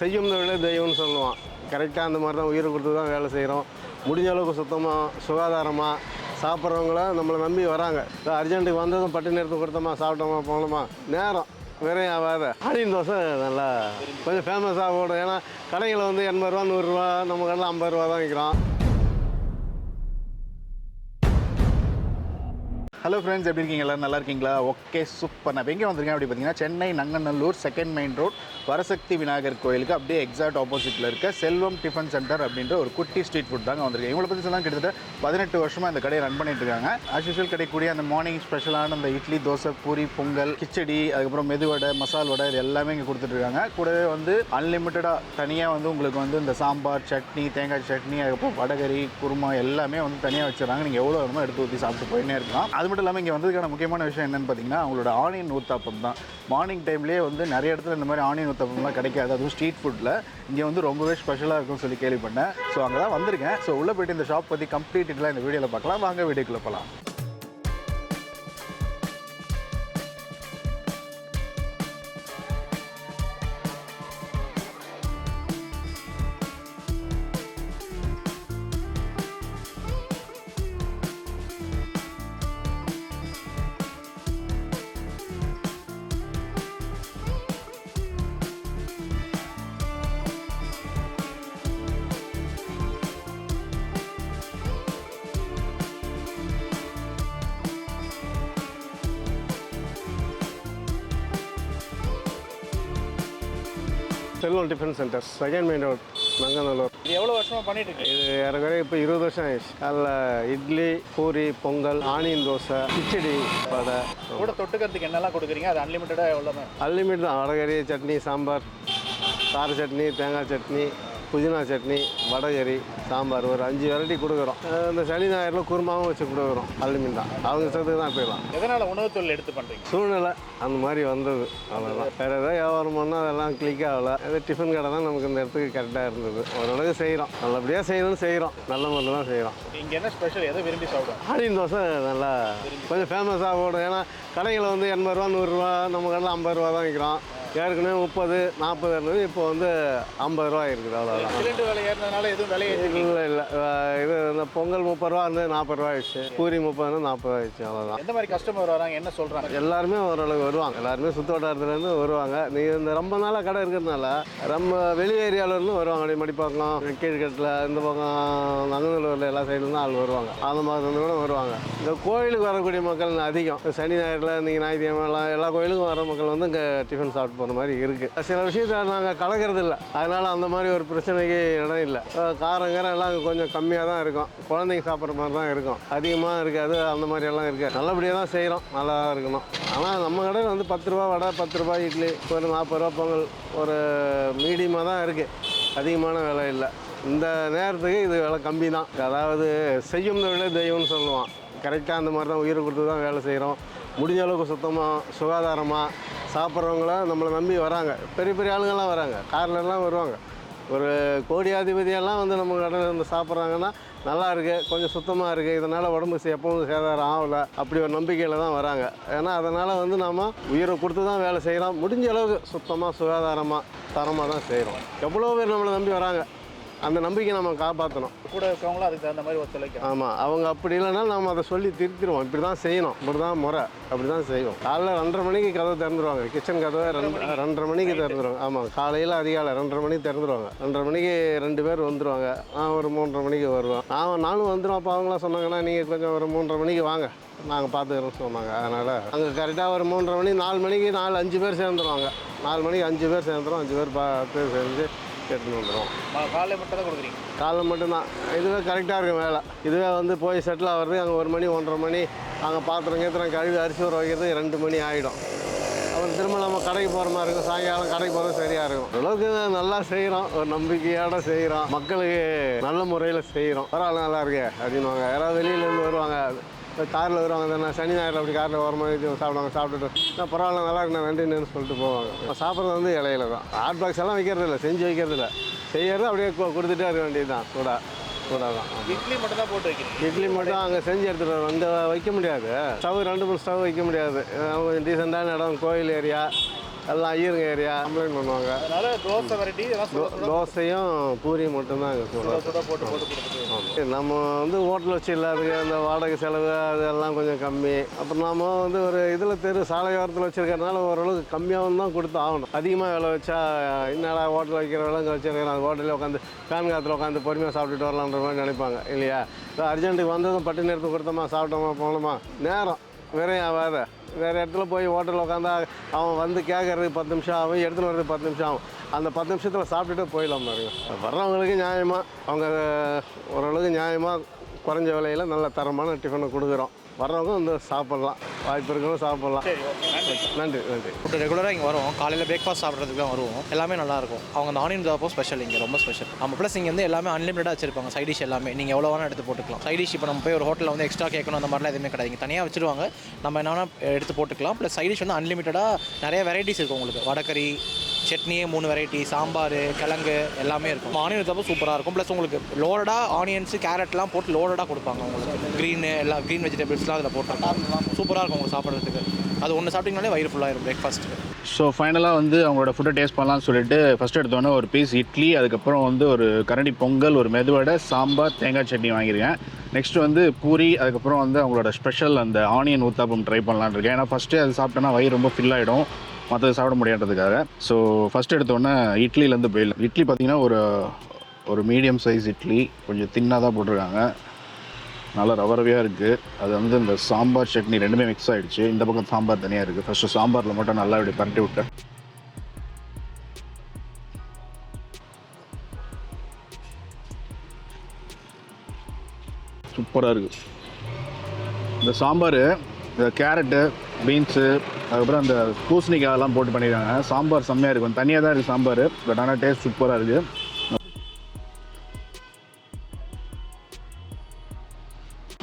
செய்யும் தொழிலே தெய்வம்னு சொல்லுவான். கரெக்டாக அந்த மாதிரி தான் உயிரை கொடுத்து தான் வேலை செய்கிறோம். முடிஞ்ச அளவுக்கு சுத்தமாக சுகாதாரமாக சாப்பிட்றவங்கள நம்மளை நம்பி வராங்க. அர்ஜென்ட்டுக்கு வந்ததும் பட்டு நேரத்தை கொடுத்தோமா சாப்பிட்டோமா போனோமா நேரம் விரையும் ஆகாத. ஆனியன் தோசை நல்லா கொஞ்சம் ஃபேமஸாக ஓடும். ஏன்னா கடைகளில் வந்து 80 ரூபா 100 ரூபா, நம்ம கடையில் 50 ரூபா தான் விற்கிறோம். ஹலோ ஃப்ரெண்ட்ஸ், எப்படி இருக்கீங்க? எல்லோரும் நல்லா இருக்கீங்களா? Okay, super. நான் எங்கே வந்திருக்கேன் அப்படி பார்த்தீங்கன்னா, Chennai Nanganallur 2nd main road Varasakthi Vinayagar கோயிலுக்கு அப்படியே எக்ஸாக்ட் ஆப்போசிட்டில் இருக்க செல்வம் டிஃபன் சென்டர் அப்படின்ற ஒரு குட்டி ஸ்ட்ரீட் ஃபுட் தாங்க வந்திருக்கேன். இவங்களை பற்றி சொல்லலாம், கிட்டத்தட்ட 18 வருஷமாக இந்த கடையை ரன் பண்ணிட்டு இருக்காங்க. ஆஸ் யூஷுவல் கிடைக்கக்கூடிய அந்த மார்னிங் ஸ்பெஷலான அந்த இட்லி, தோசை, பூரி, பொங்கல், கிச்சடி, அதுக்கப்புறம் மெதுவடை, மசால் வடை, இது எல்லாமே இங்கே கொடுத்துட்ருக்காங்க. கூடவே வந்து அன்லிமிட்டடாக தனியாக வந்து உங்களுக்கு வந்து இந்த சாம்பார், சட்னி, தேங்காய் சட்னி, அதுக்கப்புறம் வடகரி, குருமா எல்லாமே வந்து தனியாக வச்சுருக்காங்க. நீங்கள் எவ்வளோ வேணுமோ எடுத்து ஊற்றி சாப்பிட்டு போயின்னே இருக்கலாம். அது மட்டும் இல்லாமல் இங்கே வந்ததுக்கான முக்கியமான விஷயம் என்னென்னு பார்த்தீங்கன்னா, அவங்களோட ஆனியன் ஊத்தாப்பம் தான். மார்னிங் டைம்லேயே வந்து நிறைய இடத்துல இந்த மாதிரி ஆனியன் ஊத்தாப்பம்லாம் கிடைக்காது, அதுவும் ஸ்ட்ரீட் ஃபுட்டில். இங்கே வந்து ரொம்பவே ஸ்பெஷலாக இருக்கும்னு சொல்லி கேள்விப்பட்டேன். ஸோ அங்கே தான் வந்திருக்கேன். ஸோ உள்ளே போய்ட்டு இந்த ஷாப் பற்றி கம்ப்ளீட் டீட்டெயிலாக இந்த வீடியோவில் பார்க்கலாம். வாங்க வீடியோக்குள்ளே போகலாம். Selvam tiffin centre 2nd main road Nanganallur. இது எவ்வளோ வருஷமாக பண்ணிட்டு இருக்கு? இது ஏறக்குறைய இப்போ 20 வருஷம் ஆயிடுச்சு. அதில் இட்லி, பூரி, பொங்கல், ஆனியன் தோசை, கிச்சடி, வடை. கூட தொட்டுக்கிறதுக்கு என்னெல்லாம் கொடுக்குறீங்க? அது அன்லிமிட்டடாக எவ்வளோ? அன்லிமிட் தான். வடகரி, சட்னி, சாம்பார், கார சட்னி, தேங்காய் சட்னி, புதினா சட்னி, வடகரி, சாம்பார், ஒரு 5 வெரைட்டி கொடுக்குறோம். இந்த சனி ஞாயிறில் குருமாவும் வச்சு கொடுக்குறோம். அல்லிமிட் தான். அவங்க சேர்த்து தான் போயிடலாம். எதனால் உணவு தொழில் எடுத்து பண்ணுறீங்க? சூழ்நிலை அந்த மாதிரி வந்தது, அவ்வளோதான். வேறு எதாவது வியாபாரம் பண்ணால் அதெல்லாம் கிளிக் ஆகலை. அது டிஃபன் கடை தான் நமக்கு இந்த இடத்துக்கு கரெக்டாக இருந்தது. ஓரளவுக்கு செய்கிறோம், நல்லபடியாக செய்யணும்னு செய்கிறோம், நல்ல முறையில் தான் செய்கிறோம். இங்கே என்ன ஸ்பெஷல்? எதை விரும்பி சாப்பிடும்? ஆனியன் தோசை நல்லா கொஞ்சம் ஃபேமஸாக ஓடும். ஏன்னா கடைகளில் வந்து 80 ரூபா 100 ரூபா, நம்ம கடையில் 50 ரூபா தான் விற்கிறோம். ஏற்கனவே 30, 40 இருந்தது, இப்போ வந்து 50 ரூபா இருக்குது. அவ்வளோதான். சிலிண்டர் விலை ஏறினதுனால எதுவும் விலை இல்லை இல்லை, இது இந்த பொங்கல் 30 ரூபா இருந்து 40 ரூபா ஆயிடுச்சு. பூரி 30 40 ஆயிடுச்சு. அவ்வளோதான். எந்த மாதிரி கஸ்டமர் வராங்க, என்ன சொல்கிறாங்க? எல்லாருமே ஓரளவுக்கு வருவாங்க. எல்லாருமே சுற்று வட்டாரத்துலேருந்து வருவாங்க. நீங்கள் இந்த ரொம்ப நாளாக கடை இருக்கிறதுனால ரொம்ப வெளி ஏரியாவிலேருந்து வருவாங்க. அப்படி மடிப்பாக்கம், கீழ்கட்டில், இந்த பக்கம் நங்கநல்லூரில் எல்லா சைட்லேருந்து ஆள் வருவாங்க. அந்த மாதிரி கூட வருவாங்க. இந்த கோயிலுக்கு வரக்கூடிய மக்கள் அதிகம். சனி ஞாயிறில் நீங்கள் ஞாயிற்றுக்கிழமை எல்லா கோயிலுக்கும் வர மக்கள் வந்து இங்கே டிஃபன் சாப்பிட்டு போகிற மாதிரி இருக்குது. சில விஷயத்தை நாங்கள் கலக்கிறது இல்லை, அதனால் அந்த மாதிரி ஒரு பிரச்சனைக்கு இடம் இல்லை. காரங்காரம் எல்லாம் கொஞ்சம் கம்மியாக தான் இருக்கும். குழந்தைங்க சாப்பிட்ற மாதிரி தான் இருக்கும், அதிகமாக இருக்காது. அந்த மாதிரி எல்லாம் இருக்குது. நல்லபடியாக தான் செய்கிறோம், நல்லா தான் இருக்கணும். ஆனால் நம்ம கடையில் வந்து 10 ரூபா வடை, 10 ரூபா இட்லி, ஒரு 40 ரூபா பொங்கல், ஒரு மீடியமாக தான் இருக்குது. அதிகமான விலை இல்லை. இந்த நேரத்துக்கு இது விலை கம்மி தான். அதாவது செய்யும் தொழிலே தெய்வம்னு சொல்லுவான். கரெக்டாக அந்த மாதிரி தான் உயிரை கொடுத்து தான் வேலை செய்கிறோம். முடிஞ்ச அளவுக்கு சுத்தமாக சுகாதாரமாக சாப்பிட்றவங்கள நம்மளை நம்பி வராங்க. பெரிய பெரிய ஆளுங்கள்லாம் வராங்க, கார்லெலாம் வருவாங்க. ஒரு கோடியாதிபதியெல்லாம் வந்து நம்ம கடையில் இருந்து சாப்பிட்றாங்கன்னா நல்லா இருக்குது, கொஞ்சம் சுத்தமாக இருக்குது, இதனால் உடம்பு எப்பவும் சேதாரம் ஆகலை, அப்படி ஒரு நம்பிக்கையில் தான் வராங்க. ஏன்னா அதனால் வந்து நம்ம உயிரை கொடுத்து தான் வேலை செய்கிறோம். முடிஞ்ச அளவுக்கு சுத்தமாக சுகாதாரமாக தரமாக தான் செய்கிறோம். எவ்வளோ பேர் நம்மளை நம்பி வராங்க, அந்த நம்பிக்கை நம்ம காப்பாற்றணும். கூட இருக்கவங்களும் அதுக்கு தகுந்த மாதிரி ஒத்துழைக்கும். ஆமாம், அவங்க அப்படி இல்லைன்னா நம்ம அதை சொல்லி திருத்திடுவோம். இப்படி தான் செய்யணும், இப்படி தான் முறை, அப்படி தான் செய்வோம். காலைல 2:30 மணிக்கு கதவை திறந்துருவாங்க. கிச்சன் கதவை 2:30 மணிக்கு திறந்துருவாங்க. ஆமாம், காலையில் அதிகாலை 2:30 மணிக்கு திறந்துருவாங்க. 2:30 மணிக்கு 2 பேர் வந்துடுவாங்க. நான் ஒரு 3:30 மணிக்கு வருவேன். நானும் வந்துடும். அப்போ அவங்களாம் சொன்னாங்கன்னா நீங்கள் கொஞ்சம் ஒரு 3:30 மணிக்கு வாங்க, நாங்கள் பார்த்துக்கிறோன்னு சொன்னாங்க. அதனால் அங்கே கரெக்டாக ஒரு 3:30 மணி 4 மணிக்கு 5 பேர் சேர்ந்துருவாங்க. 4 மணிக்கு 5 பேர் சேர்ந்துடும். 5 பேர் பேர் சேர்ந்து எடுத்துன்னு வந்துடும். காலையில் மட்டும் தான் கொடுக்குறீங்க? காலையில் மட்டும்தான். இதுவே கரெக்டாக இருக்கும் வேலை. இதுவே வந்து போய் செட்டில் ஆகிறது அங்கே 1 மணி 1:30 மணி, அங்கே பாத்திரம் கழுவி அரிசி ஊற வைக்கிறதுக்கு 2 மணி ஆகிடும். அப்புறம் திரும்ப நம்ம கடைக்கு போகிற மாதிரி இருக்கும். சாயங்காலம் கடைக்கு போகிறது சரியாக இருக்கும். ஓரளவுக்கு நல்லா செய்கிறோம், ஒரு நம்பிக்கையோட செய்கிறோம், மக்களுக்கு நல்ல முறையில் செய்கிறோம். பரவாயில்ல, நல்லா இருக்கு அப்படின்வாங்க. யாராவது வெளியிலேருந்து வருவாங்க, காரில் வருவாங்க தானே, சனி ஞாயிறு அப்படி காரில் வர மாதிரி சாப்பிடுவாங்க. சாப்பிட்டுட்டு நான் பரவாயில்ல, நல்லா இருக்குண்ணா, நன்றின்னு சொல்லிட்டு போவாங்க. சாப்பிட்றது வந்து இலையில தான். ஹாட் பாக்ஸ் எல்லாம் வைக்கிறதில்ல, செஞ்சு வைக்கிறதில்ல, செய்யறது அப்படியே கொடுத்துட்டே இருக்க வேண்டியது தான். சூடாக தான். இட்லி மட்டும் தான் போட்டு வைக்கிறேன். இட்லி மட்டும் அங்கே செஞ்சு எடுத்துகிட்டு வரோம். அங்கே வைக்க முடியாது, ஸ்டவ் 2 3 ஸ்டவ் வைக்க முடியாது. கொஞ்சம் டீசெண்டான இடம், கோயில் ஏரியா, எல்லாம் ஐயருங்க ஏரியா கம்ப்ளைண்ட் பண்ணுவாங்க. அதனால தோசை வெரைட்டி தோசையும் பூரியும் மட்டும்தான் அங்கே சொல்லுவோம். போட்டு கொடுத்துட்டு நம்ம வந்து ஹோட்டல் வச்சு இல்லாததுக்கு அந்த வாடகை செலவு அதெல்லாம் கொஞ்சம் கம்மி. அப்புறம் நம்ம வந்து ஒரு இதில் சாலையோரத்தில் வச்சுருக்கறனால ஓரளவுக்கு கம்மியாகவும் தான் கொடுத்து ஆகணும். அதிகமாக விலை வச்சா என்னடா ஹோட்டல் வைக்கிற விலை இங்கே வச்சுருக்கிறேன், அந்த ஹோட்டலில் உட்காந்து ஃபேன் காற்றுல உட்காந்து பொறுமையாக சாப்பிட்டுட்டு வரலான்ற மாதிரி நினைப்பாங்க இல்லையா. அர்ஜென்ட்டுக்கு வந்ததும் பட்டு நேரத்தை கொடுத்தோமா சாப்பிட்டோமா போனோமா நேரம் விரையும் ஆகாத. வேறு இடத்துல போய் ஹோட்டலில் உட்காந்தா அவன் வந்து கேட்குறதுக்கு 10 நிமிஷம் ஆகும், எடுத்துன்னு வரதுக்கு 10 நிமிஷம் ஆகும். அந்த 10 நிமிஷத்தில் சாப்பிட்டுட்டு போயிடலாம் பாருங்க. வர்றவங்களுக்கு நியாயமாக அவங்க ஓரளவுக்கு நியாயமாக குறைஞ்ச விலையில் நல்ல தரமான டிஃபனை கொடுக்குறோம். வர்றவங்க வந்து சாப்பிட்லாம், வாய்ப்பு இருக்கணும் சாப்பிட்லாம். நன்றி நன்றி. ஃபுட்டு ரெகுலராக இங்கே வரும். காலையில் பிரேக்ஃபாஸ்ட் சாப்பிட்றதுக்கு தான் வருவோம். எல்லாமே நல்லாயிருக்கும். அவங்க அந்த ஆனியன் தாப்போ ஸ்பெஷல் இங்கே ரொம்ப ஸ்பெஷல். நம்ம ப்ளஸ் இங்கே வந்து எல்லாமே அன்லிமிட்டடாக வச்சிருப்பாங்க. சைட் டிஷ் எல்லாமே நீங்கள் எவ்வளோ வேணால் எடுத்து போட்டுக்கலாம். சைட் டிஷ் இப்போ நம்ம போய் ஒரு ஹோட்டலில் வந்து எக்ஸ்ட்ரா கேட்கணும் அந்த மாதிரிலாம் எதுவுமே கிடையாது. இங்கே தனியாக வச்சிருவாங்க, நம்ம என்ன எடுத்து போட்டுக்கலாம். ப்ளஸ் சைட் டிஷ் வந்து அன்லிமிட்டடாக நிறைய வெரைட்டிஸ் இருக்கும். உங்களுக்கு வடகறி, சட்னியே 3 வெரைட்டி, சாம்பார், கிழங்கு எல்லாமே இருக்கும். ஆனியன் தாப்போ சூப்பராக இருக்கும். ப்ளஸ் உங்களுக்கு லோடடாக ஆனியன்ஸு கேரட்லாம் போட்டு லோடடாக கொடுப்பாங்க. உங்களுக்கு க்ரீன் வெஜிடபிள்ஸ்லாம் அதில் போட்டிருக்காங்க. சூப்பராக இருக்கும் உங்களுக்கு சாப்பிட்றதுக்கு. அது ஒன்று சாப்பிட்டிங்கனாலே வயிறு ஃபுல்லாகிடும் பிரேக்ஃபாஸ்ட்டுக்கு. ஸோ ஃபைனலாக வந்து அவங்களோட ஃபுட்டை டேஸ்ட் பண்ணலாம்னு சொல்லிட்டு ஃபஸ்ட்டு எடுத்தோன்னே ஒரு பீஸ் இட்லி, அதுக்கப்புறம் வந்து ஒரு கரண்டி பொங்கல், ஒரு மெதுவடை, சாம்பார், தேங்காய் சட்னி வாங்கியிருக்கேன். நெக்ஸ்ட் வந்து பூரி, அதுக்கப்புறம் வந்து அவங்களோட ஸ்பெஷல் அந்த ஆனியன் ஊத்தாப்பம் ட்ரை பண்ணலான்னு இருக்கேன். ஏன்னா ஃபஸ்ட்டு அது சாப்பிட்டோன்னா வயிறு ரொம்ப ஃபில் ஆகிடும், மற்றது சாப்பிட முடியாததுக்காக. ஸோ ஃபஸ்ட்டு எடுத்தோன்னே இட்லிலேருந்து போயிடலாம். இட்லி பார்த்திங்கன்னா ஒரு மீடியம் சைஸ் இட்லி, கொஞ்சம் தின்னாக தான் போட்டிருக்காங்க, நல்லா ரவரவையாக இருக்குது. அது வந்து இந்த சாம்பார் சட்னி ரெண்டுமே மிக்ஸ் ஆகிடுச்சு. இந்த பக்கம் சாம்பார் தனியாக இருக்குது. ஃபஸ்ட்டு சாம்பாரில் மட்டும் நல்லா இப்படி பரட்டி விட்டேன். சூப்பராக இருக்குது இந்த சாம்பார். இந்த கேரட்டு, பீன்ஸு, அதுக்கப்புறம் அந்த பூசணிக்காயெல்லாம் போட்டு பண்ணியிருக்காங்க. சாம்பார் செம்மையாக இருக்கும். தனியாக தான் இருக்குது சாம்பார், பட் ஆனால் டேஸ்ட் சூப்பராக இருக்குது.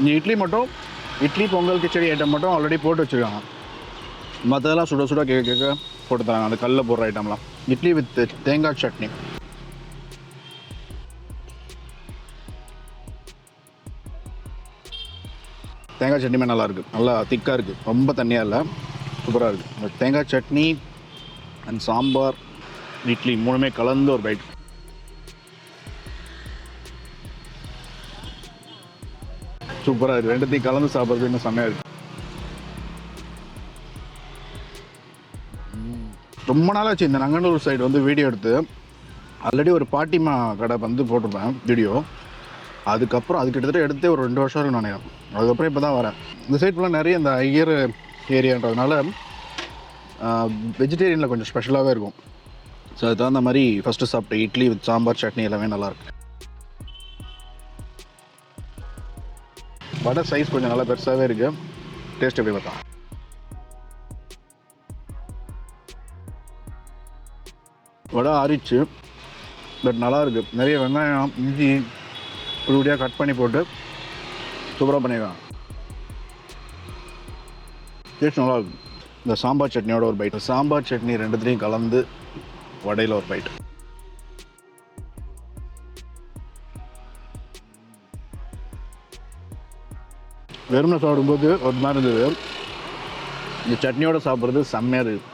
இந்த இட்லி பொங்கல் கிச்சடி ஐட்டம் மட்டும் ஆல்ரெடி போட்டு வச்சுருக்காங்க. மற்றதெல்லாம் சுட சுட கேட்க போட்டு தராங்க, அந்த கல்லில் போடுற ஐட்டம்லாம். இட்லி வித் தேங்காய் சட்னி. தேங்காய் சட்னியுமே நல்லாயிருக்கு, நல்லா திக்காக இருக்குது, ரொம்ப தண்ணியாக இல்லை, சூப்பராக இருக்குது. இந்த தேங்காய் சட்னி அண்ட் சாம்பார், இட்லி மூணுமே கலந்து ஒரு பைட். சூப்பராக இருக்குது. ரெண்டுத்தையும் கலந்து சாப்பிட்றது இன்னும் செம்மையாக இருக்குது. ரொம்ப நாளாச்சு இந்த நங்கநல்லூர் சைடு வந்து வீடியோ எடுத்து. ஆல்ரெடி ஒரு பாட்டிமா கடை வந்து போட்டிருப்பேன் வீடியோ. அதுக்கப்புறம் அது கிட்டத்தட்ட எடுத்தே ஒரு 2 வருஷம் இருக்கும் நினைக்கிறேன். அதுக்கப்புறம் இப்போ தான் வரேன். இந்த சைட் ஃபுல்லாக நிறைய இந்த ஐயர் ஏரியான்றதுனால வெஜிடேரியனில் கொஞ்சம் ஸ்பெஷலாகவே இருக்கும். ஸோ அது தகுந்த மாதிரி ஃபஸ்ட்டு சாப்பிட்ட இட்லி வித் சாம்பார் சட்னி எல்லாமே நல்லாயிருக்கு. வடை சைஸ் கொஞ்சம் நல்லா பெருசாகவே இருக்குது. டேஸ்ட் எப்படி பார்த்தா வடை ஆறிச்சு, பட் நல்லாயிருக்கு. நிறைய வெங்காயம், இஞ்சி இப்படியாக கட் பண்ணி போட்டு சூப்பராக பண்ணியிருக்காங்க. டேஸ்ட் நல்லாயிருக்கும். இந்த சாம்பார் சட்னியோட ஒரு பைட், சாம்பார் சட்னி ரெண்டுத்துலேயும் கலந்து வடையில் ஒரு பைட். வெறுமனை சாப்பிடும்போது ஒரு மாதிரி இருந்தது, இந்த சட்னியோடு சாப்பிட்றது செம்மையாக இருக்குது.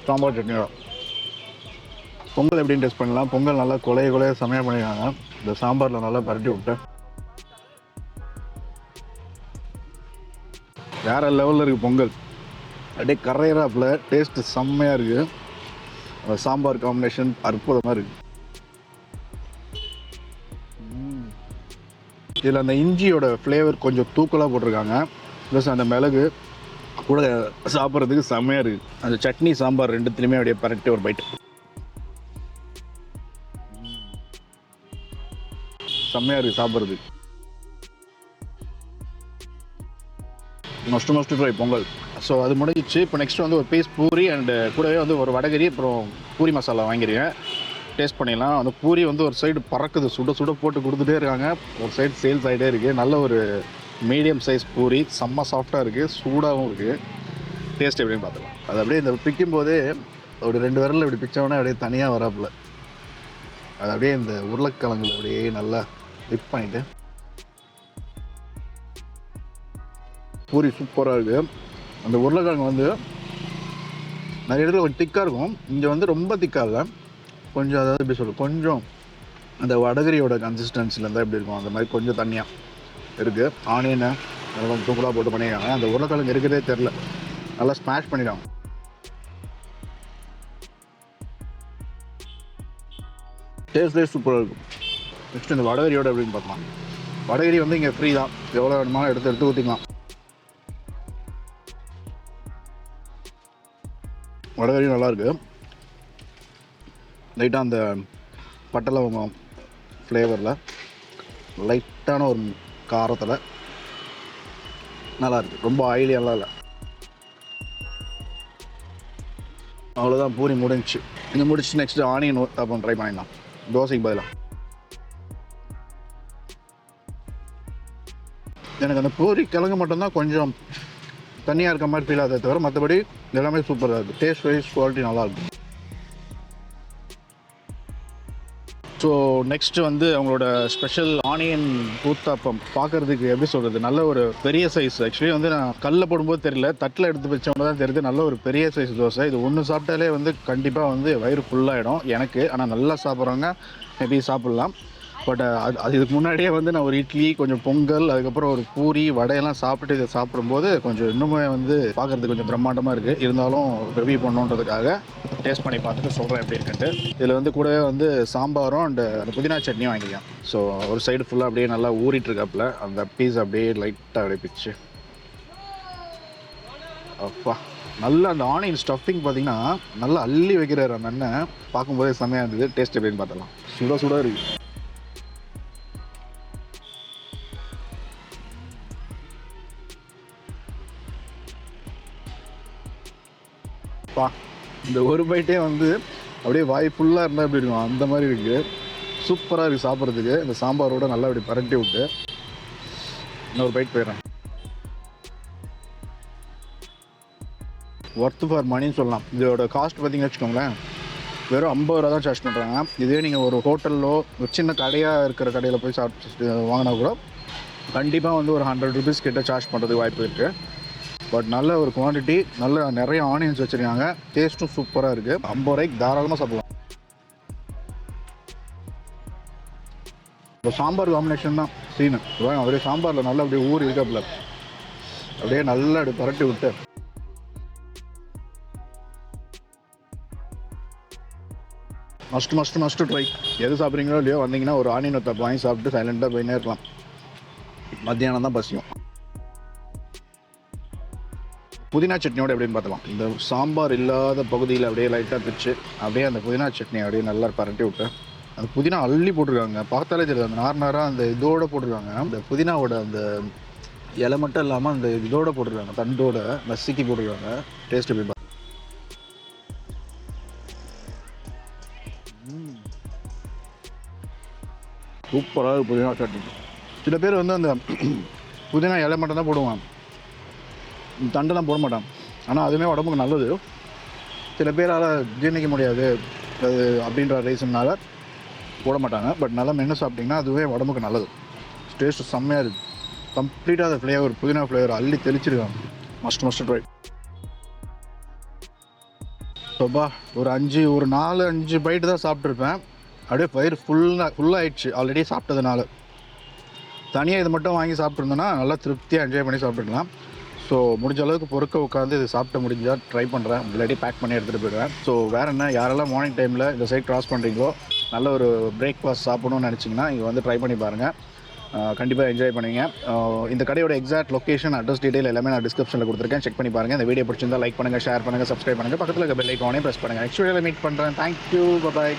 சாம்பார் சட்னியோட பொங்கல் எப்படின்னு டேஸ்ட் பண்ணலாம். பொங்கல் நல்லா கொலைய செம்மையாக பண்ணியிருக்காங்க. இந்த சாம்பாரில் நல்லா பரட்டி விட்டேன். வேறு லெவலில் இருக்குது பொங்கல். அப்படியே கரையிறாப்பில் டேஸ்ட்டு செம்மையாக இருக்குது. அந்த சாம்பார் காம்பினேஷன் அற்புதமாக இருக்குது. இதில் அந்த இஞ்சியோட ஃப்ளேவர் கொஞ்சம் தூக்கலாக போட்டிருக்காங்க. ப்ளஸ் அந்த மிளகு கூட சாப்பிட்றதுக்கு செம்மையாக இருக்குது. அந்த சட்னி சாம்பார் ரெண்டுத்துலேயுமே அப்படியே பரட்டி ஒரு பைட்டு செம்மையாக இருக்குது சாப்பிட்றதுக்கு. Must try Pongal. ஸோ அது முடிஞ்சிச்சு. இப்போ நெக்ஸ்ட் வந்து ஒரு பீஸ் பூரி அண்டு கூடவே வந்து ஒரு வடகரி, அப்புறம் பூரி மசாலா வாங்கிருக்கேன். டேஸ்ட் பண்ணிடலாம். அந்த பூரி வந்து ஒரு சைடு பறக்குது, சுட சுட போட்டு கொடுத்துட்டே இருக்காங்க, ஒரு சைடு சேல்ஸ் ஆகிட்டே இருக்குது. நல்ல ஒரு மீடியம் சைஸ் பூரி, செம்ம சாஃப்டாக இருக்குது, சூடாகவும் இருக்குது. டேஸ்ட் எப்படின்னு பார்த்துக்கலாம். அது அப்படியே இந்த பிக்கும் போதே ஒரு 2 விரலில் இப்படி பிச்சோன்னே அப்படியே தனியாக வராப்புல. அது அப்படியே இந்த உருளைக்கிழங்குல அப்படியே நல்லா டிப் பண்ணிவிட்டு பூரி சூப்பராக இருக்குது. அந்த உருளைக்கிழங்கு வந்து நிறைய இடத்துல கொஞ்சம் திக்காக இருக்கும், இங்கே வந்து ரொம்ப திக்காக இல்லை, கொஞ்சம் அதாவது எப்படி சொல்லுவோம், கொஞ்சம் அந்த வடகரியோட கன்சிஸ்டன்சியில் இருந்தால் எப்படி இருக்கும் அந்த மாதிரி கொஞ்சம் தண்ணியாக இருக்குது. ஆனியனை அதை கொஞ்சம் தூக்கலாக போட்டு பண்ணிடுறாங்க. அந்த உருளைக்கிழங்கு இருக்கிறதே தெரில, நல்லா ஸ்மாஷ் பண்ணிடுறாங்க. டேஸ்ட்லேயே சூப்பராக இருக்கும். நெக்ஸ்ட் இந்த வடகரியோட அப்படின்னு பார்க்கலாம். வடகரி வந்து இங்கே ஃப்ரீ தான், எவ்வளோ வேணுமாலும் எடுத்து ஊற்றிக்கலாம். வடகரி நல்லாயிருக்கு. லைட்டாக அந்த பட்டை லவங்கம் ஃப்ளேவரில் லைட்டான ஒரு காரத்தில் நல்லாயிருக்கு. ரொம்ப ஆயிலியெல்லாம் இல்லை. அவ்வளோதான், பூரி முடிஞ்சிச்சு. இது முடிச்சு நெக்ஸ்ட்டு ஆனியன் ஊத்தாப்பம் ட்ரை பண்ணிடலாம், தோசைக்கு பதிலாக. எனக்கு அந்த பூரி கிழங்கு மட்டும்தான் கொஞ்சம் தனியாக இருக்க மாதிரி ஃபீல் ஆகுதே தவிர மற்றபடி எல்லாமே சூப்பராக இருக்குது. டேஸ்ட் வைஸ் குவாலிட்டி நல்லாயிருக்கும். ஸோ நெக்ஸ்ட்டு வந்து அவங்களோட ஸ்பெஷல் ஆனியன் ஊத்தாப்பம் பார்க்குறதுக்கு எப்படி சொல்கிறது, நல்ல ஒரு பெரிய சைஸ். ஆக்சுவலி வந்து நான் கல்லில் போடும்போது தெரியல, தட்டில் எடுத்து வச்சவங்க தான் தெரியுது. நல்ல ஒரு பெரிய சைஸ் தோசை. இது ஒன்று சாப்பிட்டாலே வந்து கண்டிப்பாக வந்து வயிறு ஃபுல்லாகிடும் எனக்கு. ஆனால் நல்லா சாப்பிட்றவங்க மேபி சாப்பிட்லாம். பட் அது இதுக்கு முன்னாடியே வந்து நான் ஒரு இட்லி, கொஞ்சம் பொங்கல், அதுக்கப்புறம் ஒரு பூரி, வடையெல்லாம் சாப்பிட்டு இதை சாப்பிடும்போது கொஞ்சம் இன்னுமே வந்து பார்க்குறதுக்கு கொஞ்சம் பிரம்மாண்டமாக இருக்குது. இருந்தாலும் ரிவ்யூ பண்ணணுன்றதுக்காக டேஸ்ட் பண்ணி பார்த்துட்டு சொல்கிறேன் எப்படி இருக்குன்ட்டு. இதில் வந்து கூடவே வந்து சாம்பாரும் அண்ட் அந்த புதினா சட்னியும் வாங்கிக்கலாம். ஸோ ஒரு சைடு ஃபுல்லாக அப்படியே நல்லா ஊறிட்டுருக்காப்புல அந்த பீஸ் அப்படியே லைட்டாக அப்படியே பிச்சு. அப்பா, நல்லா அந்த ஆனியன் ஸ்டஃபிங் பார்த்தீங்கன்னா நல்லா அள்ளி வைக்கிறாரு அந்த அண்ணன். பார்க்கும்போதே செம்மையாக இருந்தது. டேஸ்ட் எப்படின்னு பார்த்தலாம். சுட சுட இருக்குது. இந்த ஒரு பைட்டே வந்து அப்படியே வாய் ஃபுல்லாக இருந்தால் எப்படி இருக்கும் அந்த மாதிரி இருக்குது. சூப்பராக இருக்குது சாப்பிட்றதுக்கு. இந்த சாம்பாரோட நல்லா அப்படி பரட்டி விட்டு இன்னொரு பைட் போயிடுறேன். ஒர்த்து ஃபார் மணின்னு சொல்லலாம். இதோட காஸ்ட் பார்த்தீங்கன்னு வச்சுக்கோங்களேன், வெறும் 50 ரூபா தான் சார்ஜ் பண்ணுறாங்க. இதே நீங்கள் ஒரு ஹோட்டலிலோ ஒரு சின்ன கடையாக இருக்கிற கடையில் போய் சாப்பிட்டு வாங்கினா கூட கண்டிப்பாக வந்து ஒரு 100 ருபீஸ் கிட்ட சார்ஜ் பண்ணுறதுக்கு வாய்ப்பு இருக்குது. பட் நல்ல ஒரு குவான்டிட்டி, நல்ல நிறைய ஆனியன்ஸ் வச்சுருக்காங்க. டேஸ்ட்டும் சூப்பராக இருக்குது. 50 ரூபாய்க்கு தாராளமாக சாப்பிடலாம். இப்போ சாம்பார் காம்பினேஷன் தான் சீனு. அப்படியே சாம்பாரில் நல்லா அப்படியே ஊறி இருக்காப்புல, அப்படியே நல்லா அப்படி பரட்டி விட்டு மஸ்ட்டு ட்ரை. எது சாப்பிட்றீங்களோ இல்லையோ வந்தீங்கன்னா ஒரு ஆனியன் ஊத்தாப்பம் வாங்கி சாப்பிட்டு சைலண்ட்டாக போயினே இருக்கலாம். மத்தியானம் தான் பசியும். புதினா சட்னியோட எப்படின்னு பார்த்தலாம். இந்த சாம்பார் இல்லாத பகுதியில் அப்படியே லைட்டாக பிச்சு அப்படியே அந்த புதினா சட்னி அப்படியே நல்லா பரட்டி விட்டு அந்த புதினா அள்ளி போட்டிருக்காங்க. பார்த்தாலே தெரியுது அந்த நார்னாராக அந்த இதோடு போட்டிருக்காங்க. அந்த புதினாவோட அந்த இலை மட்டும் இல்லாமல் அந்த இதோடு போட்டிருக்காங்க, தண்டோட நசுக்கி போட்டிருக்காங்க. டேஸ்ட் எப்படி சூப்பராக புதினா சட்னி. சில பேர் வந்து அந்த புதினா இலை மட்டும் தான் போடுவாங்க, தண்டெல்லாம் போட மாட்டாங்க. ஆனால் அதுவுமே உடம்புக்கு நல்லது. சில பேரால் ஜீர்ணிக்க முடியாது அது அப்படின்ற ரீசன்னால போட மாட்டாங்க. பட் நல்லா மென்று சாப்பிட்டிங்கன்னா அதுவே உடம்புக்கு நல்லது. டேஸ்ட்டு செம்மையாக இருக்குது. கம்ப்ளீட்டாக அந்த ஃப்ளேவர், புதினா ஃப்ளேவர் அள்ளி தெளிச்சிருக்காங்க. Must try. சோபா ஒரு 4-5 பைட்டு தான் சாப்பிட்ருப்பேன். அப்படியே வயிறு ஃபுல்லாகிடுச்சு ஆல்ரெடி சாப்பிட்டதுனால. தனியாக இது மட்டும் வாங்கி சாப்பிட்ருந்தோன்னா நல்லா திருப்தியாக என்ஜாய் பண்ணி சாப்பிட்டுக்கலாம். ஸோ முடிஞ்ச அளவுக்கு பொறுக்க உட்காந்து இது சாப்பிட்ட முடிஞ்சால் ட்ரை பண்ணுறேன். இல்லாட்டி பேக் பண்ணி எடுத்துகிட்டு போயிடுவேன். ஸோ வேறு என்ன, யாரெல்லாம் மார்னிங் டைமில் இந்த சைட் க்ராஸ் பண்ணுறீங்களோ நல்ல ஒரு பிரேக்ஃபாஸ்ட் சாப்பிடணும்னு நினச்சிங்கன்னா இங்கே வந்து ட்ரை பண்ணி பாருங்கள். கண்டிப்பாக என்ஜாய் பண்ணுவீங்க. இந்த கடையோட எக்ஸாக்ட் லொக்கேஷன், அட்ரஸ், டீடைல் எல்லாமே நான் டிஸ்கிரிப்ஷனில் கொடுத்துருக்கேன். செக் பண்ணி பாருங்கள். இந்த வீடியோ பிடிச்சிருந்தால் லைக் பண்ணுங்கள், ஷேர் பண்ணுங்கள், சப்ஸ்கிரைப் பண்ணுங்கள். பக்கத்தில் இருக்க பெல் ஐக்கானே ப்ரெஸ் பண்ணுங்கள். நெக்ஸ்ட் வீடியோவில் மீட் பண்ணுறேன். தேங்க்யூ, பாய்.